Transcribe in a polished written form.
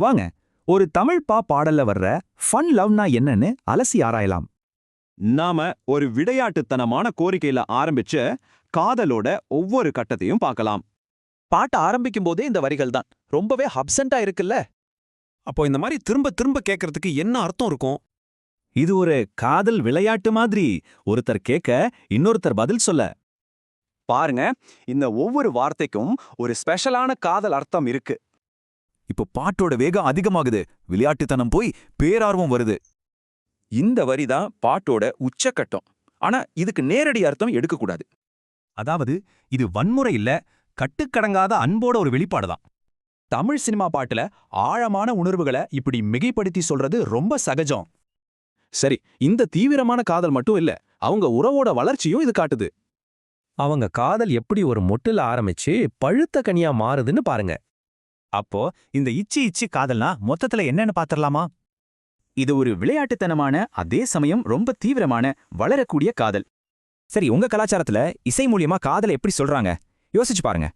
வாங்க ஒரு தமிழ் பாடல்ல வர்ற ஃபன் லவ்னா என்னன்னு அலசி ஆராயலாம். நாம ஒரு விளையாட்டுத்தனமான கோரிக்கையில ஆரம்பிச்ச காதலோட ஒவ்வொரு கட்டத்தையும் பார்க்கலாம். பாட்ட ஆரம்பிக்கும் போதே இந்த வரிகள் தான் ரொம்பவே ஹப்சண்டா இருக்குல்ல. அப்போ இந்த மாதிரி திரும்ப திரும்ப கேட்கறதுக்கு என்ன அர்த்தம் இருக்கும்? இது ஒரு காதல் விளையாட்டு மாதிரி, ஒருத்தர் கேட்க இன்னொருத்தர் பதில் சொல்ல. பாருங்க, இந்த ஒவ்வொரு வார்த்தைக்கும் ஒரு ஸ்பெஷலான காதல் அர்த்தம் இருக்கு. இப்போ பாட்டோட வேகம் அதிகமாகுது, விளையாட்டுத்தனம் போய் பேரார்வம் வருது. இந்த வரி தான் பாட்டோட உச்சக்கட்டம். ஆனா இதுக்கு நேரடி அர்த்தம் எடுக்கக்கூடாது. அதாவது இது வன்முறை இல்ல, கட்டுக்கடங்காத அன்போட ஒரு வெளிப்பாடுதான். தமிழ் சினிமா பாட்டுல ஆழமான உணர்வுகளை இப்படி மிகைப்படுத்தி சொல்றது ரொம்ப சகஜம். சரி, இந்த தீவிரமான காதல் மட்டும் இல்ல, அவங்க உறவோட வளர்ச்சியும் இது காட்டுது. அவங்க காதல் எப்படி ஒரு மொட்டுல ஆரம்பிச்சு பழுத்த கனியா மாறுதுன்னு பாருங்க. அப்போ இந்த இச்சி இச்சி காதல்னா மொத்தத்துல என்னன்னு பாத்திரலாமா? இது ஒரு விளையாட்டுத்தனமான, அதே சமயம் ரொம்ப தீவிரமான, வளரக்கூடிய காதல். சரி, உங்க கலாச்சாரத்துல இசை மூலியமா காதலை எப்படி சொல்றாங்க யோசிச்சு பாருங்க.